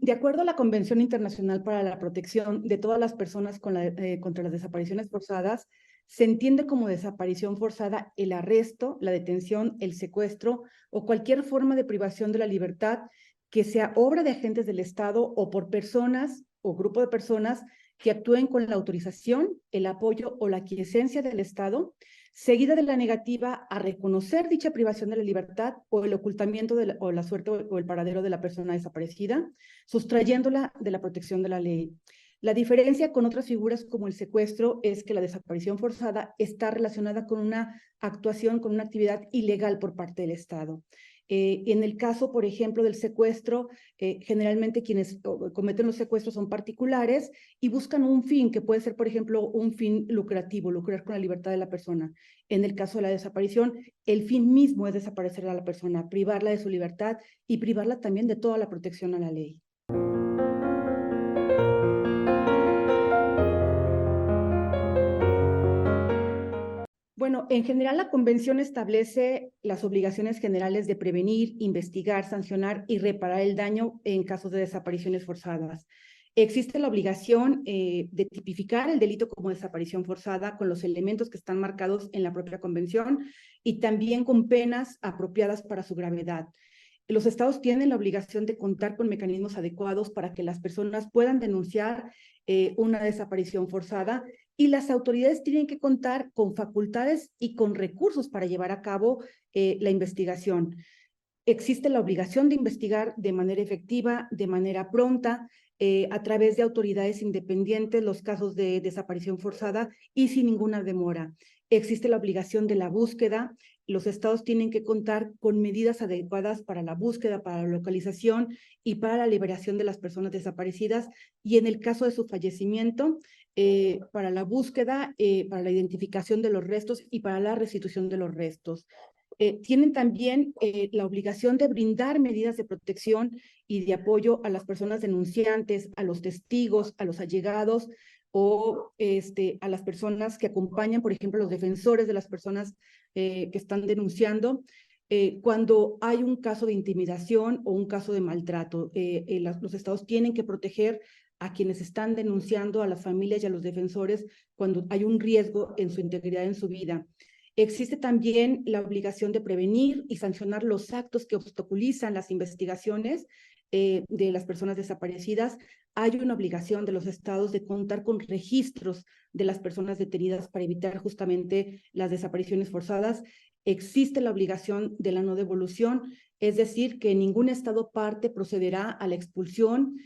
De acuerdo a la Convención Internacional para la Protección de todas las personas contra las desapariciones forzadas, se entiende como desaparición forzada el arresto, la detención, el secuestro o cualquier forma de privación de la libertad que sea obra de agentes del Estado o por personas o grupo de personas que actúen con la autorización, el apoyo o la aquiescencia del Estado, seguida de la negativa a reconocer dicha privación de la libertad o el ocultamiento o la suerte o el paradero de la persona desaparecida, sustrayéndola de la protección de la ley. La diferencia con otras figuras como el secuestro es que la desaparición forzada está relacionada con una actuación, con una actividad ilegal por parte del Estado. En el caso, por ejemplo, del secuestro, generalmente quienes cometen los secuestros son particulares y buscan un fin que puede ser, por ejemplo, un fin lucrativo, lucrar con la libertad de la persona. En el caso de la desaparición, el fin mismo es desaparecer a la persona, privarla de su libertad y privarla también de toda la protección a la ley. Bueno, en general la Convención establece las obligaciones generales de prevenir, investigar, sancionar y reparar el daño en casos de desapariciones forzadas. Existe la obligación de tipificar el delito como desaparición forzada con los elementos que están marcados en la propia Convención y también con penas apropiadas para su gravedad. Los estados tienen la obligación de contar con mecanismos adecuados para que las personas puedan denunciar una desaparición forzada y las autoridades tienen que contar con facultades y con recursos para llevar a cabo la investigación. Existe la obligación de investigar de manera efectiva, de manera pronta, a través de autoridades independientes los casos de desaparición forzada y sin ninguna demora. Existe la obligación de la búsqueda. Los estados tienen que contar con medidas adecuadas para la búsqueda, para la localización y para la liberación de las personas desaparecidas. Y en el caso de su fallecimiento, para la búsqueda, para la identificación de los restos y para la restitución de los restos. Tienen también la obligación de brindar medidas de protección y de apoyo a las personas denunciantes, a los testigos, a los allegados o a las personas que acompañan, por ejemplo, los defensores de las personas que están denunciando. Cuando hay un caso de intimidación o un caso de maltrato, los estados tienen que proteger a quienes están denunciando, a las familias y a los defensores cuando hay un riesgo en su integridad, en su vida. Existe también la obligación de prevenir y sancionar los actos que obstaculizan las investigaciones de las personas desaparecidas. Hay una obligación de los estados de contar con registros de las personas detenidas para evitar justamente las desapariciones forzadas. Existe la obligación de la no devolución, es decir, que ningún estado parte procederá a la expulsión,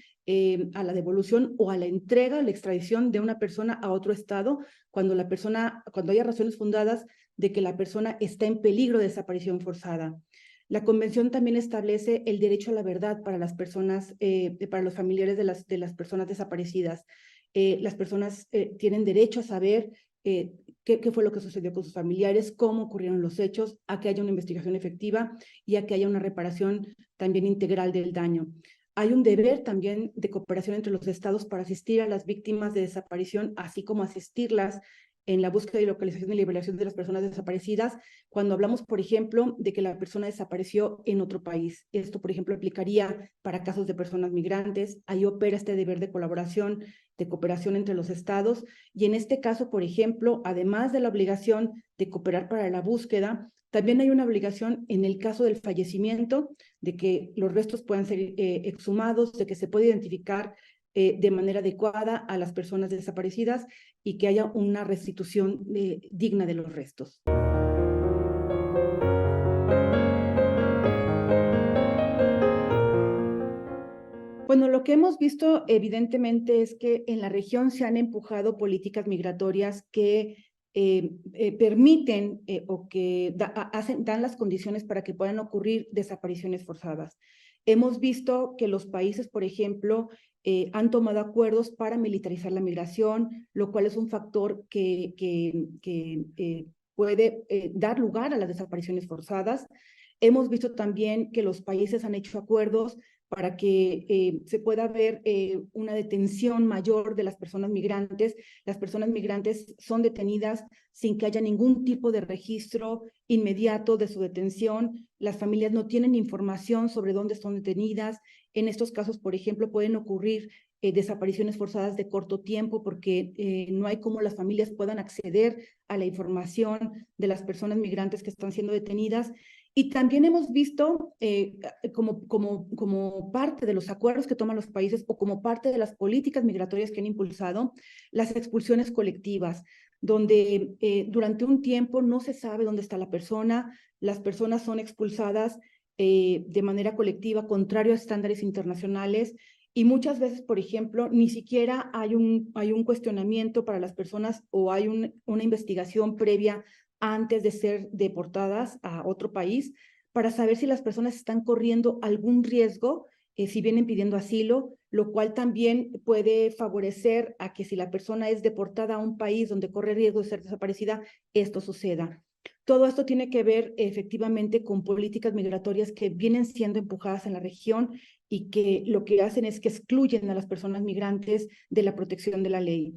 a la devolución o a la entrega o la extradición de una persona a otro estado cuando haya razones fundadas de que la persona está en peligro de desaparición forzada. La Convención también establece el derecho a la verdad para las personas, para los familiares de las personas desaparecidas. Las personas tienen derecho a saber qué fue lo que sucedió con sus familiares, cómo ocurrieron los hechos, a que haya una investigación efectiva y a que haya una reparación también integral del daño. Hay un deber también de cooperación entre los estados para asistir a las víctimas de desaparición, así como asistirlas en la búsqueda y localización y liberación de las personas desaparecidas, cuando hablamos, por ejemplo, de que la persona desapareció en otro país. Esto, por ejemplo, aplicaría para casos de personas migrantes. Ahí opera este deber de colaboración, de cooperación entre los estados. Y en este caso, por ejemplo, además de la obligación de cooperar para la búsqueda, también hay una obligación en el caso del fallecimiento, de que los restos puedan ser exhumados, de que se pueda identificar de manera adecuada a las personas desaparecidas y que haya una restitución digna de los restos. Bueno, lo que hemos visto evidentemente es que en la región se han empujado políticas migratorias que permiten o que dan las condiciones para que puedan ocurrir desapariciones forzadas. Hemos visto que los países, por ejemplo, han tomado acuerdos para militarizar la migración, lo cual es un factor que puede dar lugar a las desapariciones forzadas. Hemos visto también que los países han hecho acuerdos para que se pueda ver una detención mayor de las personas migrantes. Las personas migrantes son detenidas sin que haya ningún tipo de registro inmediato de su detención. Las familias no tienen información sobre dónde están detenidas En estos casos, por ejemplo, pueden ocurrir desapariciones forzadas de corto tiempo porque no hay cómo las familias puedan acceder a la información de las personas migrantes que están siendo detenidas. Y también hemos visto como parte de los acuerdos que toman los países o como parte de las políticas migratorias que han impulsado, las expulsiones colectivas, donde durante un tiempo no se sabe dónde está la persona, las personas son expulsadas de manera colectiva, contrario a estándares internacionales, y muchas veces, por ejemplo, ni siquiera hay un cuestionamiento para las personas o hay una investigación previa antes de ser deportadas a otro país para saber si las personas están corriendo algún riesgo si vienen pidiendo asilo, lo cual también puede favorecer a que si la persona es deportada a un país donde corre riesgo de ser desaparecida, esto suceda. Todo esto tiene que ver efectivamente con políticas migratorias que vienen siendo empujadas en la región y que lo que hacen es que excluyen a las personas migrantes de la protección de la ley.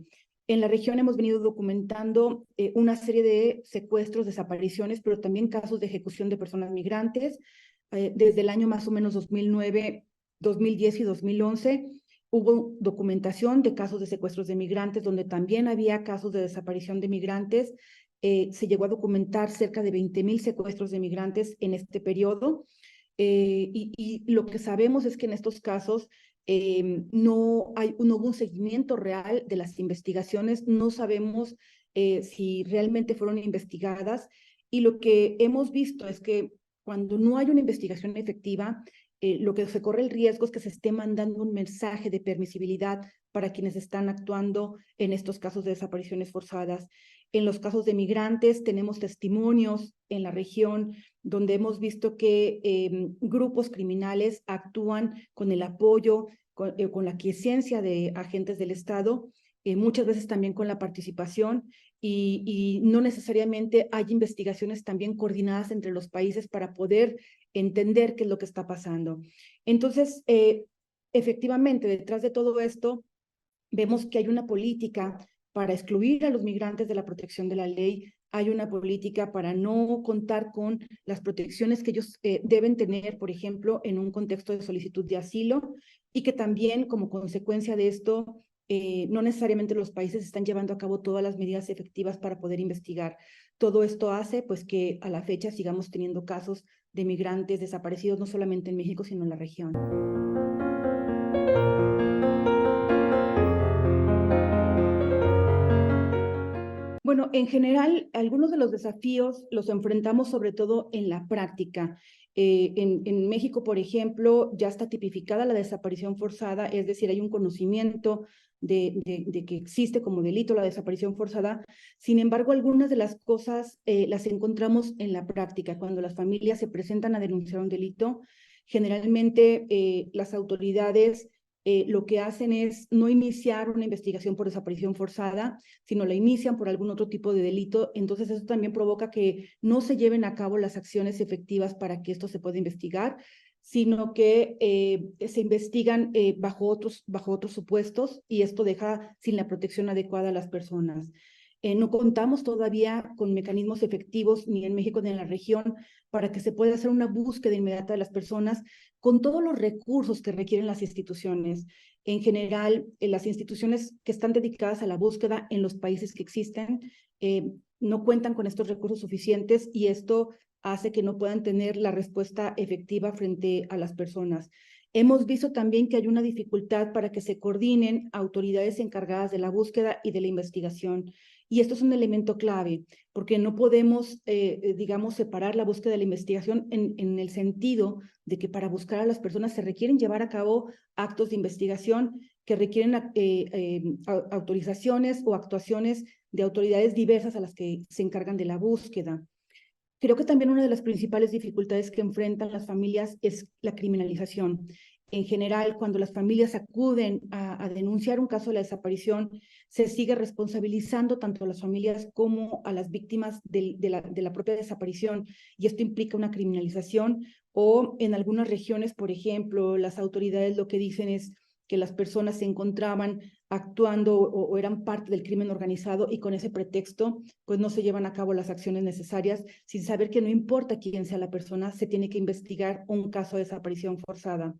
En la región hemos venido documentando una serie de secuestros, desapariciones, pero también casos de ejecución de personas migrantes. Desde el año más o menos 2009, 2010 y 2011 hubo documentación de casos de secuestros de migrantes, donde también había casos de desaparición de migrantes. Se llegó a documentar cerca de 20,000 secuestros de migrantes en este periodo. Y lo que sabemos es que en estos casos no hubo un seguimiento real de las investigaciones, no sabemos si realmente fueron investigadas, y lo que hemos visto es que cuando no hay una investigación efectiva, lo que se corre el riesgo es que se esté mandando un mensaje de permisibilidad para quienes están actuando en estos casos de desapariciones forzadas. En los casos de migrantes tenemos testimonios en la región donde hemos visto que grupos criminales actúan con el apoyo, con la quiesencia de agentes del Estado, muchas veces también con la participación, y no necesariamente hay investigaciones también coordinadas entre los países para poder entender qué es lo que está pasando. Entonces, efectivamente, detrás de todo esto, vemos que hay una política para excluir a los migrantes de la protección de la ley, hay una política para no contar con las protecciones que ellos deben tener, por ejemplo, en un contexto de solicitud de asilo, y que también como consecuencia de esto, no necesariamente los países están llevando a cabo todas las medidas efectivas para poder investigar. Todo esto hace pues que a la fecha sigamos teniendo casos de migrantes desaparecidos, no solamente en México, sino en la región. Bueno, en general, algunos de los desafíos los enfrentamos sobre todo en la práctica. En México, por ejemplo, ya está tipificada la desaparición forzada, es decir, hay un conocimiento de que existe como delito la desaparición forzada. Sin embargo, algunas de las cosas las encontramos en la práctica. Cuando las familias se presentan a denunciar un delito, generalmente las autoridades lo que hacen es no iniciar una investigación por desaparición forzada, sino la inician por algún otro tipo de delito. Entonces eso también provoca que no se lleven a cabo las acciones efectivas para que esto se pueda investigar, sino que se investigan bajo otros supuestos, y esto deja sin la protección adecuada a las personas. No contamos todavía con mecanismos efectivos ni en México ni en la región para que se pueda hacer una búsqueda inmediata de las personas con todos los recursos que requieren las instituciones. En general, las instituciones que están dedicadas a la búsqueda en los países que existen no cuentan con estos recursos suficientes, y esto hace que no puedan tener la respuesta efectiva frente a las personas. Hemos visto también que hay una dificultad para que se coordinen autoridades encargadas de la búsqueda y de la investigación. Y esto es un elemento clave, porque no podemos, digamos, separar la búsqueda de la investigación en el sentido de que para buscar a las personas se requieren llevar a cabo actos de investigación que requieren autorizaciones o actuaciones de autoridades diversas a las que se encargan de la búsqueda. Creo que también una de las principales dificultades que enfrentan las familias es la criminalización. En general, cuando las familias acuden a denunciar un caso de la desaparición, se sigue responsabilizando tanto a las familias como a las víctimas de la propia desaparición, y esto implica una criminalización, o en algunas regiones, por ejemplo, las autoridades lo que dicen es que las personas se encontraban actuando o eran parte del crimen organizado, y con ese pretexto pues no se llevan a cabo las acciones necesarias, sin saber que no importa quién sea la persona, se tiene que investigar un caso de desaparición forzada.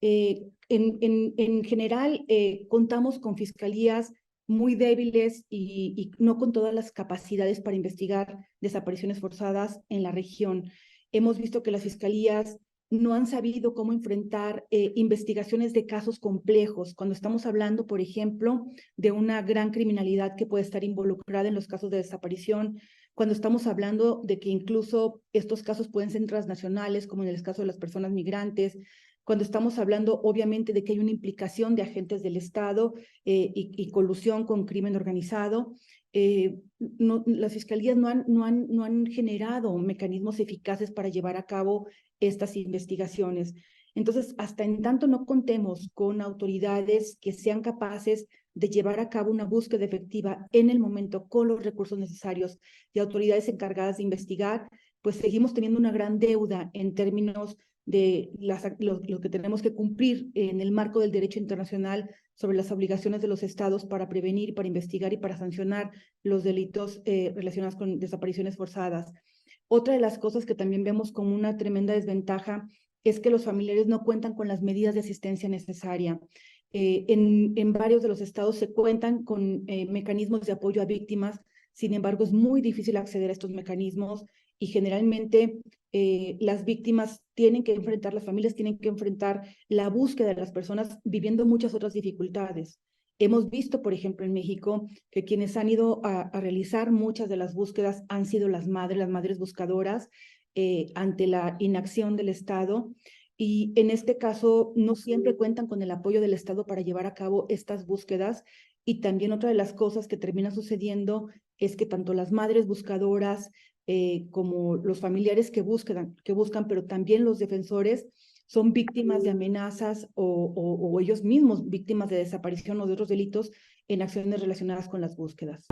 En general, contamos con fiscalías muy débiles y no con todas las capacidades para investigar desapariciones forzadas en la región. Hemos visto que las fiscalías no han sabido cómo enfrentar investigaciones de casos complejos. Cuando estamos hablando, por ejemplo, de una gran criminalidad que puede estar involucrada en los casos de desaparición, cuando estamos hablando de que incluso estos casos pueden ser transnacionales, como en el caso de las personas migrantes, cuando estamos hablando obviamente de que hay una implicación de agentes del Estado y colusión con crimen organizado, las fiscalías no han generado mecanismos eficaces para llevar a cabo estas investigaciones. Entonces, hasta en tanto no contemos con autoridades que sean capaces de llevar a cabo una búsqueda efectiva en el momento con los recursos necesarios y autoridades encargadas de investigar, pues seguimos teniendo una gran deuda en términos de lo que tenemos que cumplir en el marco del derecho internacional sobre las obligaciones de los estados para prevenir, para investigar y para sancionar los delitos relacionados con desapariciones forzadas. Otra de las cosas que también vemos como una tremenda desventaja es que los familiares no cuentan con las medidas de asistencia necesaria. En varios de los estados se cuentan con mecanismos de apoyo a víctimas, sin embargo es muy difícil acceder a estos mecanismos y generalmente las víctimas tienen que enfrentar, las familias tienen que enfrentar la búsqueda de las personas viviendo muchas otras dificultades. Hemos visto, por ejemplo, en México, que quienes han ido a realizar muchas de las búsquedas han sido las madres buscadoras, ante la inacción del Estado. Y en este caso, no siempre cuentan con el apoyo del Estado para llevar a cabo estas búsquedas. Y también otra de las cosas que termina sucediendo es que tanto las madres buscadoras como los familiares que buscan, pero también los defensores, son víctimas de amenazas o ellos mismos víctimas de desaparición o de otros delitos en acciones relacionadas con las búsquedas.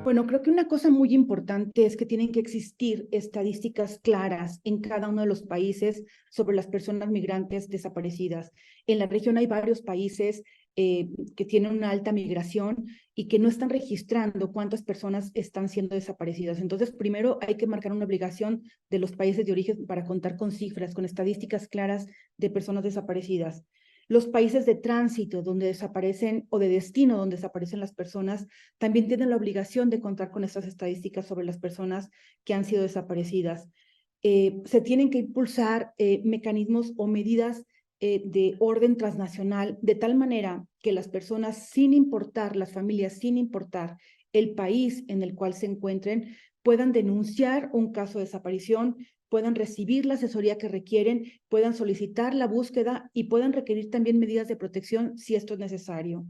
Bueno, creo que una cosa muy importante es que tienen que existir estadísticas claras en cada uno de los países sobre las personas migrantes desaparecidas. En la región hay varios países que tienen una alta migración y que no están registrando cuántas personas están siendo desaparecidas. Entonces, primero hay que marcar una obligación de los países de origen para contar con cifras, con estadísticas claras de personas desaparecidas. Los países de tránsito donde desaparecen o de destino donde desaparecen las personas también tienen la obligación de contar con estas estadísticas sobre las personas que han sido desaparecidas. Se tienen que impulsar mecanismos o medidas de orden transnacional de tal manera que las personas, sin importar, las familias, sin importar el país en el cual se encuentren, puedan denunciar un caso de desaparición, puedan recibir la asesoría que requieren, puedan solicitar la búsqueda y puedan requerir también medidas de protección si esto es necesario.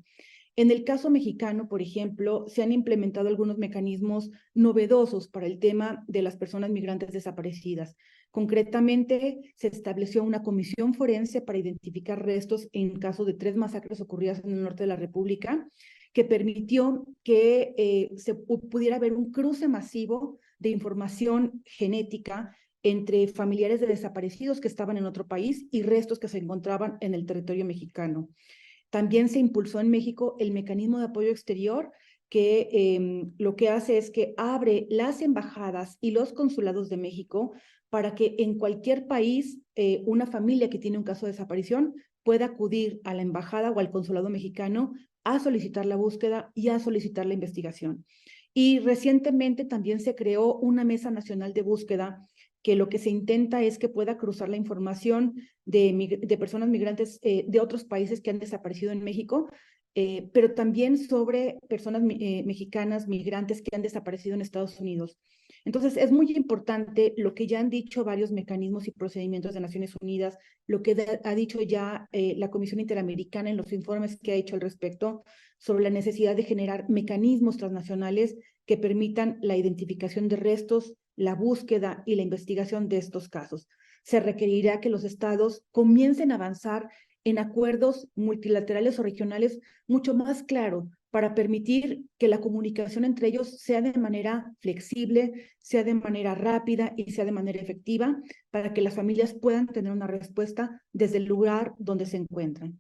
En el caso mexicano, por ejemplo, se han implementado algunos mecanismos novedosos para el tema de las personas migrantes desaparecidas. Concretamente, se estableció una comisión forense para identificar restos en caso de 3 masacres ocurridas en el norte de la República, que permitió que se pudiera haber un cruce masivo de información genética entre familiares de desaparecidos que estaban en otro país y restos que se encontraban en el territorio mexicano. También se impulsó en México el mecanismo de apoyo exterior, que lo que hace es que abre las embajadas y los consulados de México para que en cualquier país una familia que tiene un caso de desaparición pueda acudir a la embajada o al consulado mexicano a solicitar la búsqueda y a solicitar la investigación. Y recientemente también se creó una mesa nacional de búsqueda que lo que se intenta es que pueda cruzar la información de personas migrantes de otros países que han desaparecido en México, pero también sobre personas mexicanas migrantes que han desaparecido en Estados Unidos. Entonces, es muy importante lo que ya han dicho varios mecanismos y procedimientos de Naciones Unidas, lo que ha dicho ya la Comisión Interamericana en los informes que ha hecho al respecto sobre la necesidad de generar mecanismos transnacionales que permitan la identificación de restos, la búsqueda y la investigación de estos casos. Se requerirá que los estados comiencen a avanzar en acuerdos multilaterales o regionales mucho más claros para permitir que la comunicación entre ellos sea de manera flexible, sea de manera rápida y sea de manera efectiva, para que las familias puedan tener una respuesta desde el lugar donde se encuentran.